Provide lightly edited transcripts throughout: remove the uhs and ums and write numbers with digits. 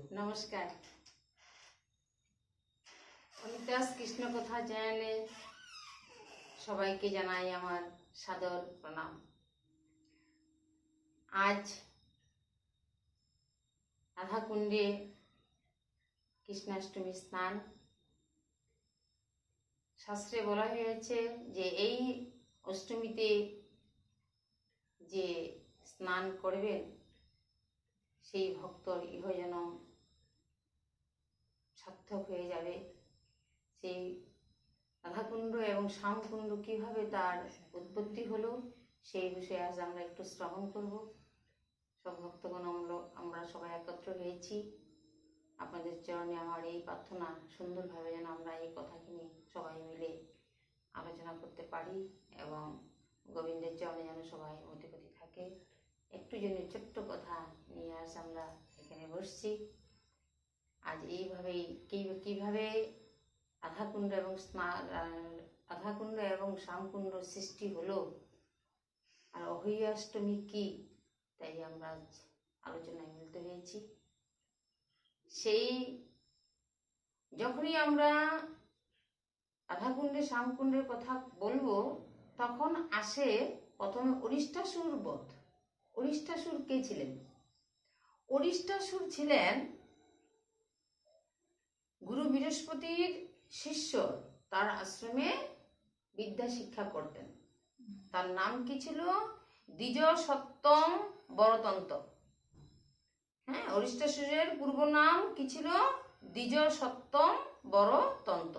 নমস্কার, অনিতাস কৃষ্ণ কথা চ্যানেলে সবাইকে জানাই আমার সাদর প্রণাম। আজ রাধাকুণ্ডে কৃষ্ণাষ্টমী স্নান। শাস্ত্রে বলা হয়েছে যে এই অষ্টমীতে যে স্নান করবেন সেই ভক্তর ইহজনম সার্থক হয়ে যাবে। সেই রাধাকুণ্ড এবং শ্যামকুণ্ড কিভাবে তার উৎপত্তি হলো সেই বিষয়ে আজ আমরা একটু শ্রবণ করব। সব ভক্তগণ আমরা সবাই একত্র হয়েছি। আপনাদের চরণে আমার এই প্রার্থনা, সুন্দরভাবে যেন আমরা এই কথাকে নিয়ে সবাই মিলে আলোচনা করতে পারি এবং গোবিন্দের চরণে যেন সবাই মতিগতি থাকে। একটু জন্য ছোট্ট কথা নিয়ে আজ আমরা এখানে বসছি। আজ এইভাবেই কিভাবে রাধাকুণ্ড এবং শ্যামকুণ্ড সৃষ্টি হলো আর অহৈয়াষ্টমী কি, তাই আমরা আজ আলোচনায় মিলিত হয়েছি। সেই যখনই আমরা রাধাকুণ্ডে শ্যামকুণ্ডের কথা বলবো তখন আসে প্রথমে অরিষ্টাসুর বধ। অরিষ্টাসুর কে ছিলেন? অরিষ্টাসুর ছিলেন গুরু বৃহস্পতির শিষ্য, তার আশ্রমে বিদ্যা শিক্ষা করতেন। তার নাম কি ছিল? দ্বিজ সপ্তম বরতন্ত। হ্যাঁ, অরিষ্টাসুরের পূর্ব নাম কি ছিল? দ্বিজ সপ্তম বরতন্ত।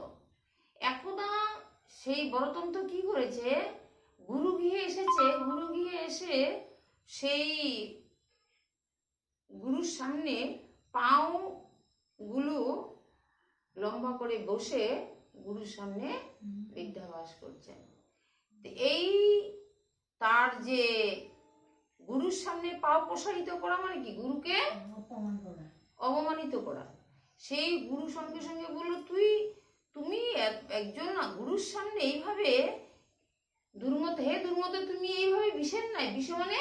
একদা সেই বরতন্ত কি করেছে, গুরুগৃহে এসেছে। গুরুগৃহে এসে সেই গুরুর সামনে পাও গুলো লম্বা করে বসে গুরুর সামনে বিদ্যাভ্যাস করছেন। এই তার যে গুরুর সামনে পা প্রসারিত করা মানে কি? গুরুকে অপমানিত করা। সেই গুরু সঙ্গে সঙ্গে বলল, তুমি একজন গুরুর সামনে এইভাবে দুর্মত, হে দুর্মত, তুমি এইভাবে বিষের নাই। বিষ মানে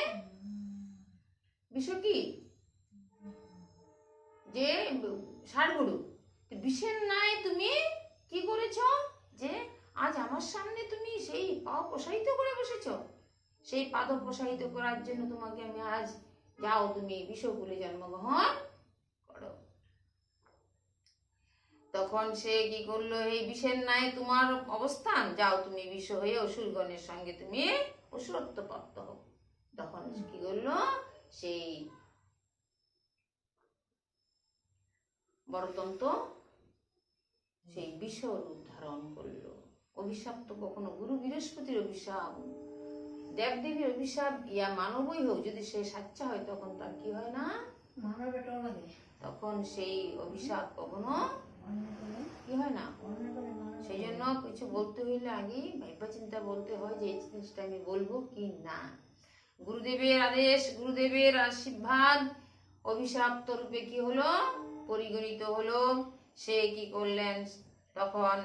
বিষ কি? যে ষাড়গুরু, বিষের নাই তুমি কি করেছ যে আজ আমার সামনে তুমি সেই পা প্রসারিত করে বসেছ? সেই পাদ প্রসারিত করার জন্য তোমাকে আমি আজ, যাও তুমি বিষকুলে জন্মগ্রহণ করো। তখন সে কি করলো, এই বিষের নাই তোমার অবস্থান, যাও তুমি বিষ হয়ে অসুরগণের সঙ্গে তুমি অসুরত্ব প্রাপ্ত হও। তখন কি করলো, সেই বরতন্ত সেই বিষ রূপ ধারণ করলো। অভিশাপ তো কখনো গুরু বৃহস্পতির অভিশাপ, দেবদেবীর অভিশাপ, ইয়া মানবই হোক, যদি সে সাচ্চা হয় তখন তার কি হয় না, তখন সেই অভিশাপ কখনো কি হয় না। সেই জন্য কিছু বলতে হইলে আগেই ভাবনা চিন্তা বলতে হয় যে এই জিনিসটা আমি বলবো কি না। গুরুদেবের আদেশ, গুরুদেবের আশীর্বাদ অভিশাপ্ত রূপে কি হলো, পরিগণিত হলো। সে কি করলেন, তখন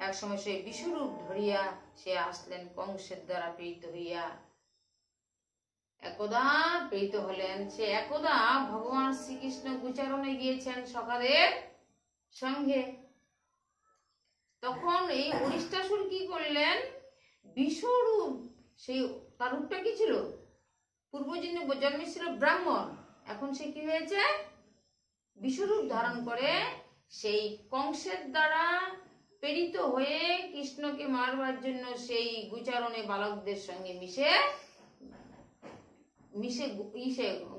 এক সময় সেই বিশ্বরূপ ধরিয়া সে আসলেন কংসের দ্বারা প্রেরিত হইয়া। একদা প্রেরিত হলেন, সে একদা ভগবান শ্রীকৃষ্ণ গোচারণে গিয়েছেন সখাদের সঙ্গে। তখন এই অরিষ্টাসুর কি করলেন, বিশ্বরূপ, সেই তার রূপটা কি ছিল, জন্মে ছিল ব্রাহ্মণ, এখন সে কি হয়েছে, বিশ্বরূপ ধারণ করে সেই কংসের দ্বারা প্রেরিত হয়ে কৃষ্ণকে মারবার জন্য সেই গোচারণে বালকদের সঙ্গে মিশে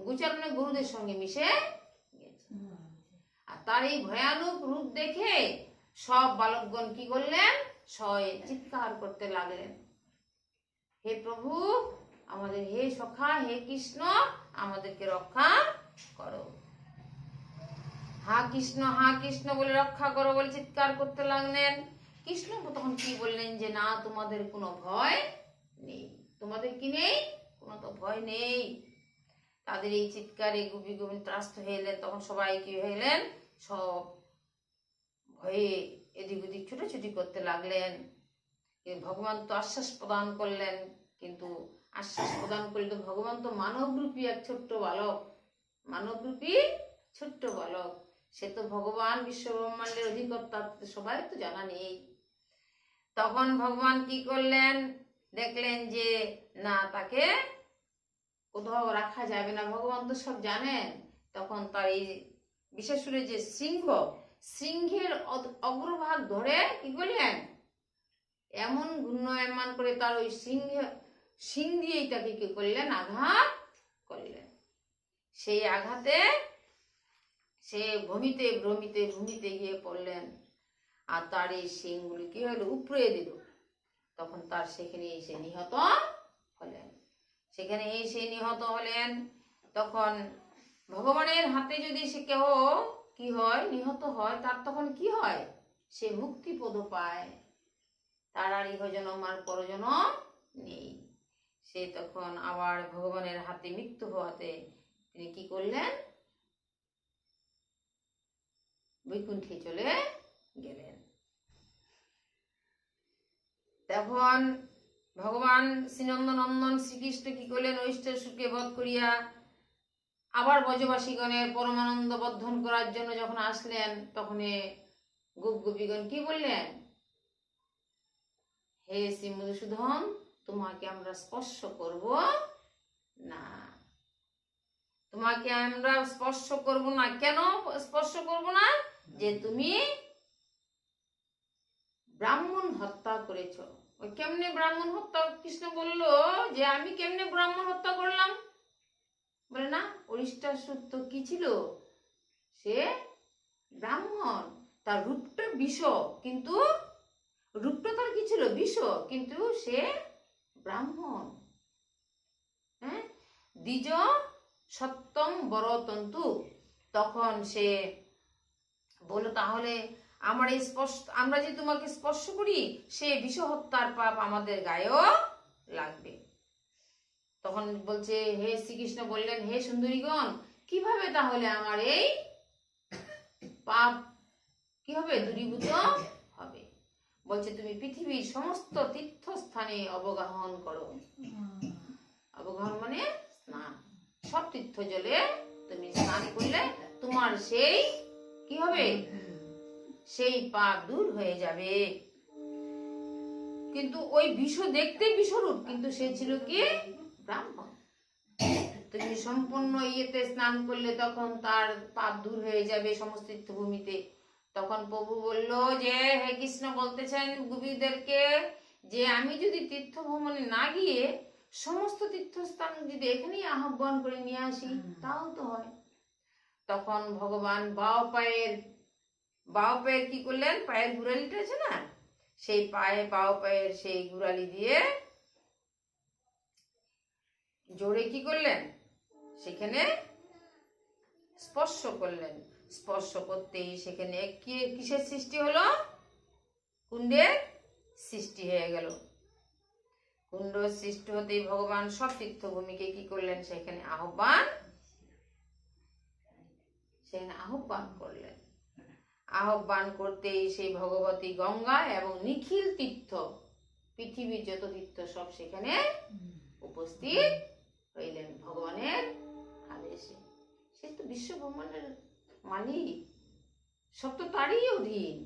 গোচারণে গুরুদের সঙ্গে মিশে গেছে। আর তার এই ভয়ানক রূপ দেখে সব বালকগণ কি করলেন, চিৎকার করতে লাগলেন, হে প্রভু আমাদের, হে সখা, হে কৃষ্ণ আমাদেরকে রক্ষা করো, হা কৃষ্ণ বলে রক্ষা করো বলে চিৎকার করতে লাগলেন। কৃষ্ণ তখন কি বললেন যে না, তোমাদের কোনো ভয় নেই, তোমাদের কি নেই, কোনো তো ভয় নেই। তাদের এই চিৎকারে গোবিন্দ ত্রাস্ত হয়ে এলেন। তখন সবাই কি হইলেন, সব ভয়ে এদিক ওদিক ছুটোছুটি করতে লাগলেন। ভগবান তো আশ্বাস প্রদান করলেন, কিন্তু আশ্বাস প্রদান করলে তো ভগবান তো মানবরূপী এক ছোট্ট বালক, মানবরূপী ছোট্ট বালক, সে তো ভগবান বিশ্ব ব্রহ্মাণ্ডের অধিকর্তা, সবাই তো জানা নেই। তখন ভগবান কি করলেন, দেখলেন যে না, তাকে কোথাও রাখা যাবে না, ভগবান তো সব জানেন। তখন তার এই বিশেষ করে যে সিংহের অগ্রভাগ ধরে কি করলেন, এমন ঘূর্ণায়মান করে তার ওই সিং দিয়েই তাকে কি করলেন, আঘাত করলেন। সেই আঘাতে সে ভূমিতে গিয়ে পড়লেন, আর তার এই সিংগুলি কি হলো, উপড়ে দিল। তখন তার সেখানে এসে নিহত হলেন। তখন ভগবানের হাতে যদি সে কেহ কি হয়, নিহত হয়, তার তখন কি হয়, সে মুক্তিপদ পায়, তার আর ইহজনম আর পরজনম নেই। সে তখন আবার ভগবানের হাতে মৃত্যু হওয়াতে তিনি কি করলেন, বৈকুণ্ঠে চলে গেলেন। তখন ভগবান শ্রীনন্দনন্দন শ্রীকৃষ্ণ কি করলেন, অষ্টাসুরকে বধ করিয়া আবার ব্রজবাসীগণের পরমানন্দ বর্ধন করার জন্য যখন আসলেন, তখন গোপ গোপীগণ কি বললেন, হে শ্রী মধুসূদন, তোমাকে আমরা স্পর্শ করব না। তোমাকে আমরা স্পর্শ করব না। কেন স্পর্শ করব না? যে তুমি ব্রাহ্মণ হত্যা করেছ। ওই কেমনে ব্রাহ্মণ হত্যা, কৃষ্ণ বলল যে আমি কেমনে ব্রাহ্মণ হত্যা করলাম, বলে না, অরিষ্টাসুর তো কি ছিল, সে ব্রাহ্মণ, তার রূপটা বিষ, কিন্তু রূপটা তার কি ছিল, বিষ, কিন্তু সে ব্রাহ্মণ। হ্যাঁ, দ্বিজ সত্যম বরতন্তু। তখন সে বলল, তাহলে আমরা যে তোমাকে স্পর্শ করি, সে বিষ হত্যার পাপ আমাদের গায়েও লাগবে। তখন বলছে, হে শ্রীকৃষ্ণ বললেন, হে সুন্দরীগণ, কিভাবে তাহলে আমার এই পাপ কি হবে, দূরীভূত হবে? বলছে, তুমি পৃথিবীর সমস্ত তীর্থস্থানে অবগাহন করো। অবগাহন মানে স্নান, সব তীর্থ জলে তুমি স্নান করলে তোমার সেই কি হবে, সেই পাপ দূর হয়ে যাবে। কিন্তু ওই বিষ দেখতে বিশ্বরূপ, কিন্তু সে ছিল কি, ব্রাহ্মণ। তুমি সম্পূর্ণ ইয়েতে স্নান করলে তখন তার পাপ দূর হয়ে যাবে সমস্ত তীর্থভূমিতে। তখন প্রভু বলল যে, হে কৃষ্ণ বলতেছেন গোপীদেরকে যে আমি যদি তীর্থ ভ্রমণে না গিয়ে সমস্ত তীর্থস্থান যদি এখানেই আহ্বান করে নিয়ে আসি, তাও তো হয়। তখন ভগবান বাও পায়ের কি করলেন, পায়ের গুড়ালিটা আছে না, সেই বাও পায়ের সেই গুড়ালি দিয়ে জোরে কি করলেন, সেখানে স্পর্শ করলেন। স্পর্শ করতেই সেখানে কিসের সৃষ্টি হলো, কুণ্ডের সৃষ্টি হয়ে গেল। কুণ্ড সৃষ্টি হতেই ভগবান সব তীর্থভূমিকে কি করলেন, সেখানে আহ্বান করলেন। আহ্বান করতেই সেই ভগবতী গঙ্গা এবং নিখিল তীর্থ, পৃথিবীর যত তীর্থ সব সেখানে উপস্থিত হইলেন ভগবানের আদেশে। সে তো বিশ্ব ব্রহ্মাণ্ডের মালিক, সব তো তারই অধীন।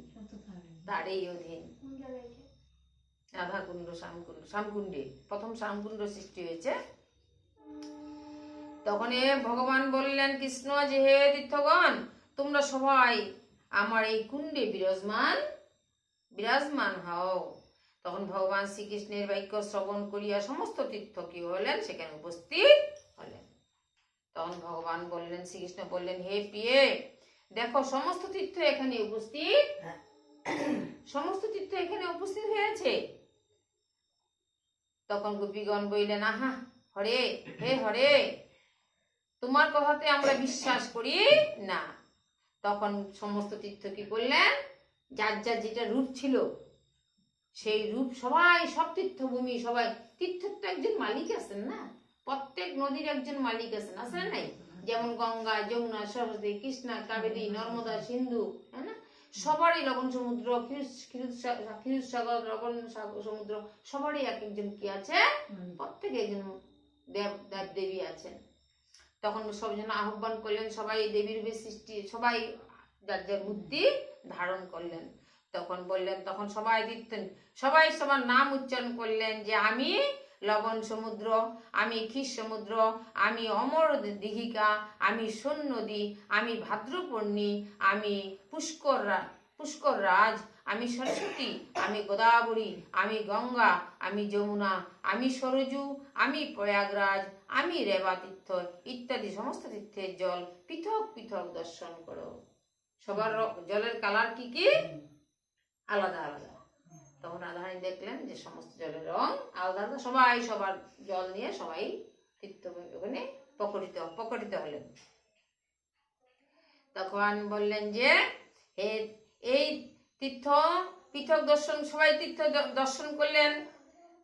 রাধাকুণ্ড, শ্যামকুণ্ডে প্রথম শ্যামকুণ্ড সৃষ্টি হয়েছে। তখন ভগবান বললেন, কৃষ্ণ যে, হে তীর্থগণ, তোমরা সবাই আমার এই কুণ্ডে বিরাজমান হও। তখন ভগবান শ্রীকৃষ্ণের বাক্য শ্রবণ করিয়া সমস্ত তীর্থ কি হলেন, সেখানে উপস্থিত হলেন। তখন ভগবান বললেন, শ্রীকৃষ্ণ বললেন, হে প্রিয়ে, দেখো সমস্ত তীর্থ এখানে উপস্থিত হয়েছে। তখন গোপীগণ বললেন, আহা হরে, হে হরে, তোমার কথাতে আমরা বিশ্বাস করি না। তখন সমস্ত তীর্থ কি করলেন, যার যার যেটা রূপ ছিল সেই রূপ সবাই, সব তীর্থভূমি সবাই, তীর্থের তো একজন মালিক আছেন না, প্রত্যেক নদীর একজন মালিক আছেন, আছে নাই? যেমন গঙ্গা, যমুনা, সরস্বতী, কৃষ্ণা, কাবেরী, নর্মদা, সিন্ধু, হ্যাঁ না, সবারই লবণ সমুদ্র, ক্ষীরসাগর, লবণ সমুদ্র, সবারই এক একজন কি আছে, প্রত্যেক একজন দেব দেবী আছেন। তখন সব জন আহ্বান করলেন, সবাই দেবীর রূপে সৃষ্টি, সবাই যার যার বুদ্ধি ধারণ করলেন। তখন বললেন, তখন সবাই সবাই সবার নাম উচ্চারণ করলেন যে আমি লবণ সমুদ্র, আমি ক্ষীর সমুদ্র, আমি অমর দিঘিকা, আমি সোন নদী, আমি ভাদ্রপর্ণী, আমি পুষ্কর রাজ, আমি সরস্বতী, আমি গোদাবরী, আমি গঙ্গা, আমি যমুনা, আমি সরজু, আমি প্রয়াগরাজ, আমি রেবা তীর্থ ইত্যাদি সমস্ত তীর্থের জল পৃথক পৃথক দর্শন করো। সবার জলের কালার কি কি আলাদা আলাদা। তখন রাধারানী দেখলেন যে সমস্ত জলের রং আলাদা আলাদা, সবাই সবার জল নিয়ে সবাই তীর্থ ওখানে প্রকটিত হলেন। তখন বললেন যে এই তীর্থ পৃথক দর্শন, সবাই তীর্থ দর্শন করলেন।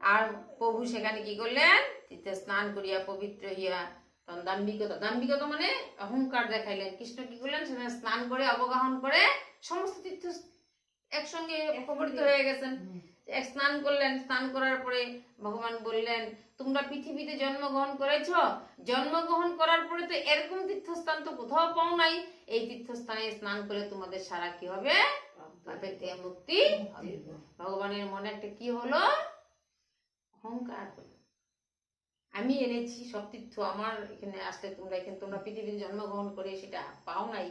আর প্রভু সেখানে কি করলেন, তীর্থে স্নান করিয়া পবিত্র হইয়া তখন দাম্ভিকতা মানে অহংকার দেখাইলেন। কৃষ্ণ কি করলেন, সেখানে স্নান করে অবগাহন করে সমস্ত তীর্থ একসঙ্গে প্রকটিত হয়ে গেছেন। স্নান করলেন, স্নান করার পরে ভগবান বললেন, তোমরা পৃথিবীতে জন্মগ্রহণ করেছ, জন্মগ্রহণ করার পরে তো এরকম তীর্থস্থান তো কোথাও পাও নাই। এই তীর্থস্থানে স্নান করে তোমাদের সারা কি হবে, পাপের থেকে মুক্তি হবে। ভগবানের মনে একটা কি হলো, অহংকার হলো, আমি এনেছি সব তীর্থ, আমার এখানে আসলে তোমরা পৃথিবীতে জন্মগ্রহণ করে সেটা পাও নাই।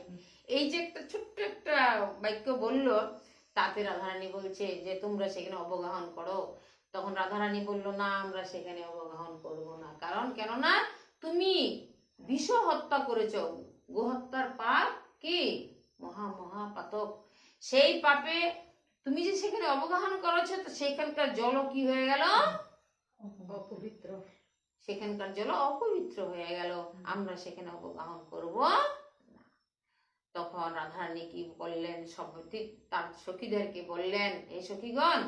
এই যে একটা ছোট্ট একটা বাক্য বললো, তাতে রাধারানী বলছে যে তোমরা সেখানে অবগাহন করো। তখন রাধারানী বলল, না, আমরা সেখানে অবগাহন করব না। কারণ কেননা তুমি বিষ হত্যা করেছ, গোহত্যার পাপ কি মহা মহা পাতক। সেই পাপে তুমি যে সেখানে অবগাহন করেছো, তো সেখানকার জল কি হয়ে গেল, অপবিত্র। সেখানকার জল অপবিত্র হয়ে গেল, আমরা সেখানে অবগাহন করব না। তখন রাধারানী কি বললেন, সব তার সখীদেরকে বললেন, এই সখীগণ,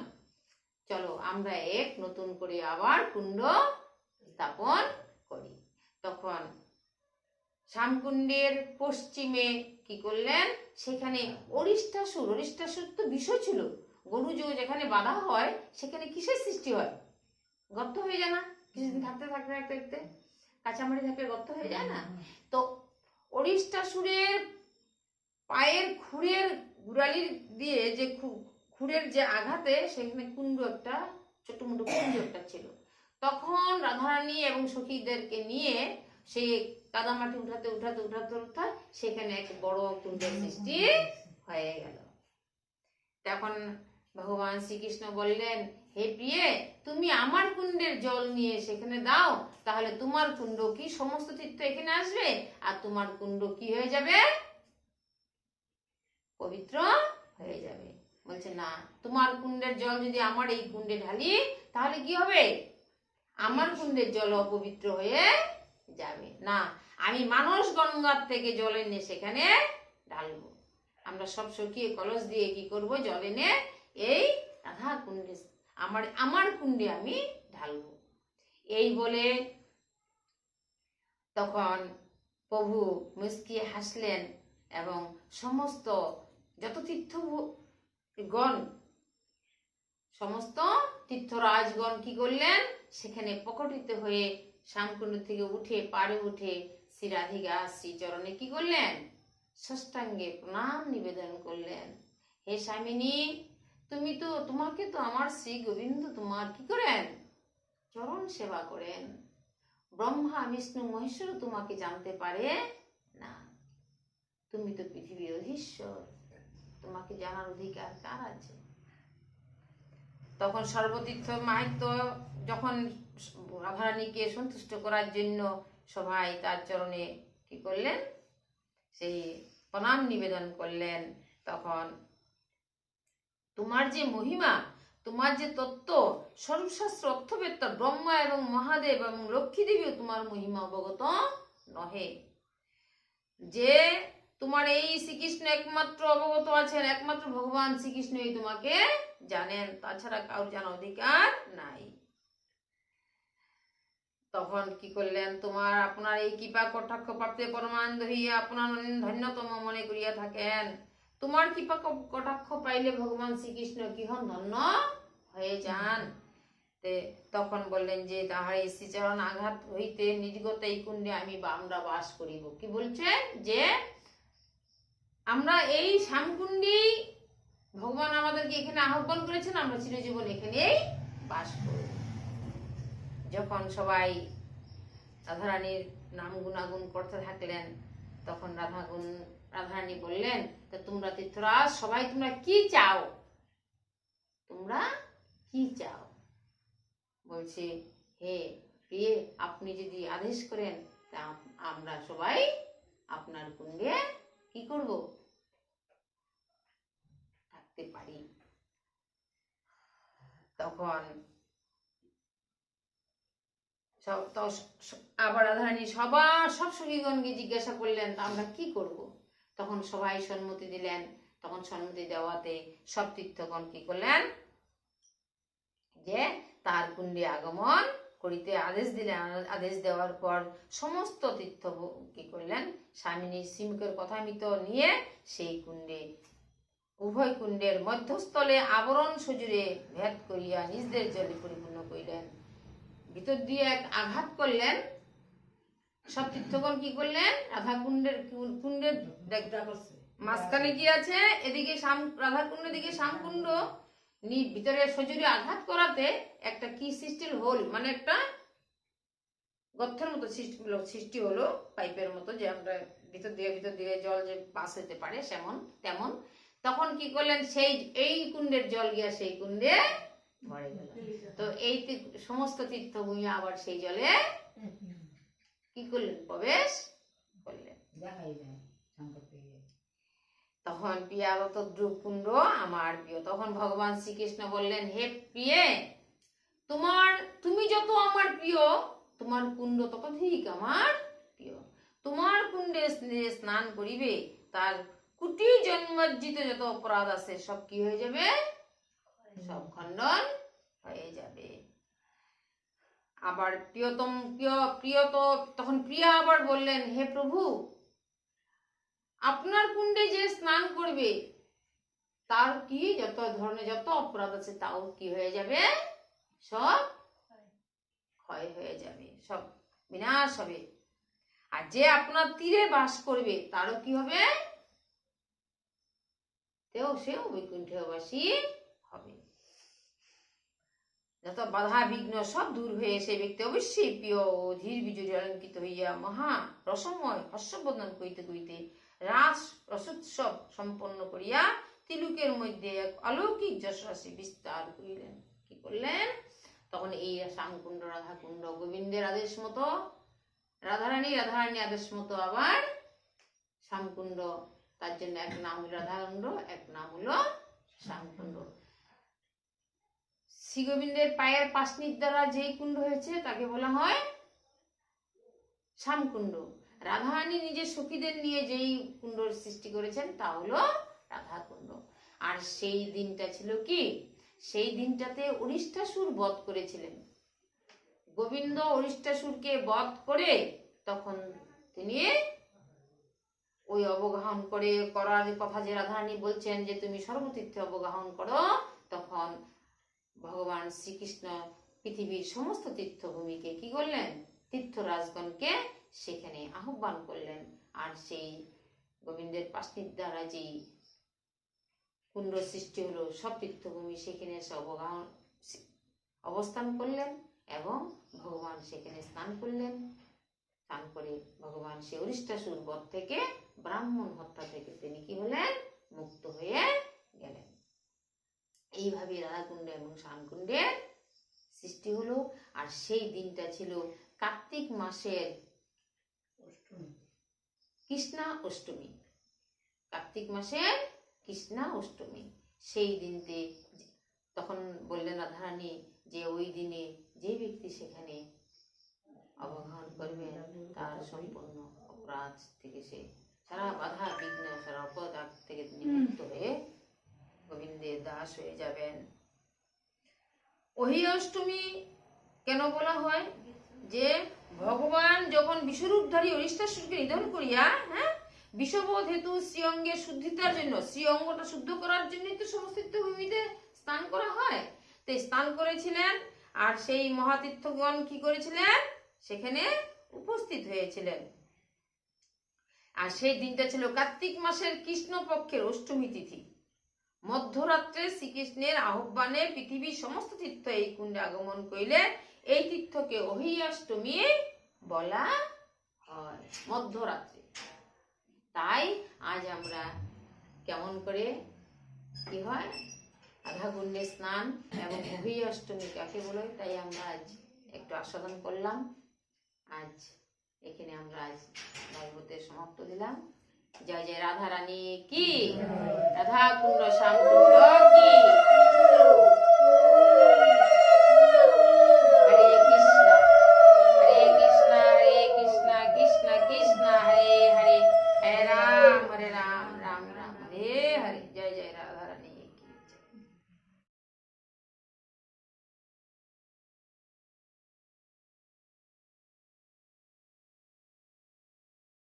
চলো আমরা এক নতুন করে আবার কুণ্ড স্থাপন করি। তখন শ্যামকুণ্ডের পশ্চিমে কি করলেন, সেখানে অরিষ্টাসুর তো বিষয় ছিল। গরু যেখানে বাঁধা হয় সেখানে কিসের সৃষ্টি হয়, গর্ত হয়ে যায় না, কিছুদিন থাকতে থাকতে থাকতে থাকতে কাঁচামাটি থাকলে গর্ত হয়ে যায় না। তো অরিষ্টাসুরের পায়ের খুরের গুড়ালি দিয়ে যে খুরের যে আঘাতে সেখানে কুণ্ড একটা, ছোট মোটো কুণ্ড একটা ছিল। তখন রাধারানী এবং সখীদেরকে নিয়ে সেই কাদামাটি উঠাতে উঠাতে উঠাতে উঠাতে সেখানে এক বড় কুণ্ডের সৃষ্টি হয়ে গেল। তখন ভগবান শ্রীকৃষ্ণ বললেন, হে প্রিয়ে, তুমি আমার কুণ্ডের জল নিয়ে সেখানে দাও, তাহলে তোমার কুণ্ড কি সমস্ত তীর্থ এখানে আসবে, আর তোমার কুণ্ড কি হয়ে যাবে, পবিত্র হয়ে যাবে। বলছে, না, তোমার কুণ্ডের জল যদি আমার এই কুণ্ডে ঢালি তাহলে কি হবে, আমার কুণ্ডের জল অপবিত্র হয়ে যাবে না, আমি মানস গঙ্গার থেকে জল এনে সেখানে ঢালবো। আমরা সব সখিয়ে কলস দিয়ে কি করব, জল এনে এই রাধা কুণ্ডে, আমার কুণ্ডে আমি ঢালবো। এই বলে তখন প্রভু মুস্কিয়ে হাসলেন এবং সমস্ত যত তীর্থগণ, সমস্ত তীর্থরাজগণ কি করলেন, সেখানে প্রকটিত হয়ে শ্যামকুণ্ড থেকে উঠে পাড়ে উঠে শ্রী রাধিকা শ্রীচরণে কি করলেন, ষষ্ঠাঙ্গে প্রণাম নিবেদন করলেন। হে স্বামিনী, তোমাকে তো আমার শ্রী গোবিন্দ তোমার কি করেন, চরণ সেবা করেন। ব্রহ্মা বিষ্ণু মহেশ্বর তোমাকে জানতে পারে না, তুমি তো পৃথিবীর অধীশ্বর, তোমাকে জানার অধিকার কার আছে। তখন সর্বতীর্থ মাহাত্ম যখন রাধারানীকে সন্তুষ্ট করার জন্য সবাই তার চরণে কি করলেন, সেই প্রণাম নিবেদন করলেন। তখন তোমার যে মহিমা, তোমার যে তত্ত্ব, সর্বশাস্ত্র অর্থবেত্তা ব্রহ্মা এবং মহাদেব এবং লক্ষ্মী দেবীও তোমার মহিমা অবগত নহে। যে তোমার এই শ্রীকৃষ্ণ একমাত্র অবগত আছেন, একমাত্র ভগবান শ্রীকৃষ্ণই তোমাকে জানেন, তাছাড়া কারোর জানার অধিকার নাই। তখন কি করলেন, আপনার এই কৃপা কটাক্ষ প্রাপ্তে পরমানন্দ হইয়া আপনার ধন্যতম মনে করিয়া থাকেন। তোমার কৃপা কটাক্ষ পাইলে ভগবান শ্রীকৃষ্ণ কি হন, ধন্য হয়ে যান। তখন বললেন যে তাহার এই শ্রীচরণ আঘাত হইতে নির্গত এই কুণ্ডে আমরা বাস করিব। কি বলছেন, যে আমরা এই শ্যামকুণ্ডী ভগবান আমাদেরকে এখানে আহ্বান করেছেন, আমরা চিরজীবন এখানেই বাস করব। যখন সবাই রাধারানীর নাম গুণাগুণ করতে থাকলেন, তখন রাধারানী বললেন, তা তোমরা তীর্থরাজ সবাই তোমরা কি চাও, তোমরা কি চাও? বলছে, হে প্রিয়ে, আপনি যদি আদেশ করেন তা আমরা সবাই আপনার কুণ্ডে কি করব, থাকতে পারি। তখন আবার রাধারানী সব সখীগণকে জিজ্ঞাসা করলেন, তা আমরা কি করব? তখন সবাই সম্মতি দিলেন। তখন সম্মতি দেওয়াতে সব তীর্থগণ কি করলেন, যে তার কুণ্ডে আগমন করিতে আদেশ দিলেন। আদেশ দেওয়ার পর সমস্ত তীর্থ কি করলেন, স্বামিনীর শ্রীমুখের কথা মতো নিয়ে সেই কুণ্ডে, উভয় কুণ্ডের মধ্যস্থলে আবরণ সজুরে ভেদ করিয়া নিজদের জলে পরিপূর্ণ করিলেন। ভিতর দিয়ে এক আঘাত করলেন। সব তীর্থগণ কি করলেন, রাধা কুণ্ডের মাঝখানে কি আছে, এদিকে রাধা কুণ্ডের দিকে শ্যামকুণ্ড, ভিতরে সজুরে আঘাত করাতে একটা কি সৃষ্টি হোল, মানে একটা গর্তের মতো সৃষ্টি হলো, পাইপের মতো, যে আমরা ভিতর দিয়ে জল যে পাস হতে পারে তেমন। তখন কি করলেন, এই কুণ্ডের জল গিয়া সেই কুণ্ডে ভরে গেল। তো এই সমস্ত তীর্থভূমি আবার সেই জলে কি করলেন, প্রবেশ করলেন। তখন প্রিয়াগত কুণ্ড আমার প্রিয়। তখন ভগবান শ্রীকৃষ্ণ বললেন, হে প্রিয়ে, তুমি যত আমার প্রিয়, তোমার কুণ্ড ততধিক আমার প্রিয়। তোমার কুণ্ডে স্নান করিবে, তার কোটি জন্মার্জিত যত অপরাধ আছে সব কি হয়ে যাবে, সব খণ্ডন হয়ে যাবে। আবার তখন প্রিয়া আবার বললেন, হে প্রভু, আপনার কুণ্ডে যে স্নান করবে তার কি যত ধরনের যত অপরাধ আছে তাও কি হয়ে যাবে, সব ক্ষয় হয়ে যাবে, সব বিনাশ হবে। আর যে আপনার তীরে বাস করবে তারও কি হবে, সেও বৈকুণ্ঠবাসী হবে। যত বাধা বিঘ্ন সব দূর হয়ে সে ব্যক্তি অবশ্যই প্রিয় ও ধীর বিজয়ী অলঙ্কিত হইয়া মহা রসময় হর্ষবর্ধন করিতে করিতে রাস রসোৎসব সম্পন্ন করিয়া তিলুকের মধ্যে এক অলৌকিক যশরাশি বিস্তার করিলেন। কি করলেন, তখন এই শ্যামকুণ্ড রাধাকুণ্ড গোবিন্দের আদেশ মতো, রাধারানী আদেশ মতো আবার শ্যামকুণ্ড, তার জন্য এক নাম হলো রাধাকুণ্ড, এক নাম হলো শ্যামকুণ্ড। শ্রী গোবিন্দের পায়ের পাশনির দ্বারা যেই কুণ্ড হয়েছে তাকে বলা হয় শ্যামকুণ্ড। রাধারানী নিজের সখীদের নিয়ে যেই কুণ্ডর সৃষ্টি করেছেন তা হলো রাধাকুণ্ড। আর সেই দিনটা ছিল কি, সেই দিনটাতে অরিষ্টাসুর বধ করেছিলেন। গোবিন্দ অরিষ্টাসুরকে বধ করে তখন তিনি ওই অবগাহন করার কথা যে রাধারানী বলছেন যে তুমি সর্বতীর্থে অবগাহন করো, তখন ভগবান শ্রীকৃষ্ণ পৃথিবীর সমস্ত তীর্থভূমিকে কি করলেন, তীর্থরাজগণকে সেখানে আহ্বান করলেন। আর সেই গোবিন্দের পাশনির দ্বারা যেই কুণ্ড সৃষ্টি হলো, সব তীর্থভূমি সেখানে এসে অবস্থান করলেন এবং ভগবান সেখানে স্নান করলেন। স্নান করে ভগবান সে অরিষ্টাসুর বধ থেকে, ব্রাহ্মণ হত্যা থেকে তিনি কি হলেন, মুক্ত হয়ে গেলেন। এইভাবে রাধাকুণ্ড এবং শ্যামকুণ্ডের সৃষ্টি হলো। আর সেই দিনটা ছিল কার্তিক মাসের কৃষ্ণা অষ্টমী, কার্তিক মাসের কৃষ্ণা অষ্টমী। সেই দিনতে তখন বললেন রাধারানী যে ওই দিনে যে ব্যক্তি সেখানে অবগাহন করবে তার সম্পূর্ণ অপরাধ থেকে, সে সারা বাধা বিঘ্ন সারা অপরাধ থেকে তিনি মুক্ত হয়ে গোবিন্দের দাস হয়ে যাবেন। ওই অষ্টমী কেন বলা হয়, যে ভগবান যখন বিশ্বরূপধারী অরিষ্টাসুরকে নিধন করিয়া বিষবোধ হেতু শ্রী অঙ্গের শুদ্ধিতার জন্য, শ্রী অঙ্গটা শুদ্ধ করার জন্যই তো সমস্ত ভূমিতে স্নান করা হয়, তো স্নান করেছিলেন। আর সেই মহাতীর্থগণ কি করেছিলেন, সেখানে উপস্থিত হয়েছিলেন। আর সেই দিনটা ছিল কার্তিক মাসের কৃষ্ণপক্ষের অষ্টমী তিথি। মধ্যরাত্রে শ্রীকৃষ্ণের আহ্বানে পৃথিবীর সমস্ত তীর্থ এই কুণ্ডে আগমন করিলে এই তীর্থকে অহিয়াষ্টমী বলা হয়, মধ্যরাত্রে। তাই আজ আমরা কেমন করে কি হয়, আধা কুণ্ডে স্নান এবং অহিয়াষ্টমী কাকে বলে, তাই আমরা আজ একটু আস্বাদন করলাম। আজ এখানে আমরা আজ ভাগবতের সমাপ্ত দিলাম। জয় জয় রাধা রানী কি, রাধা কুণ্ড শ্যাম কুণ্ড কি।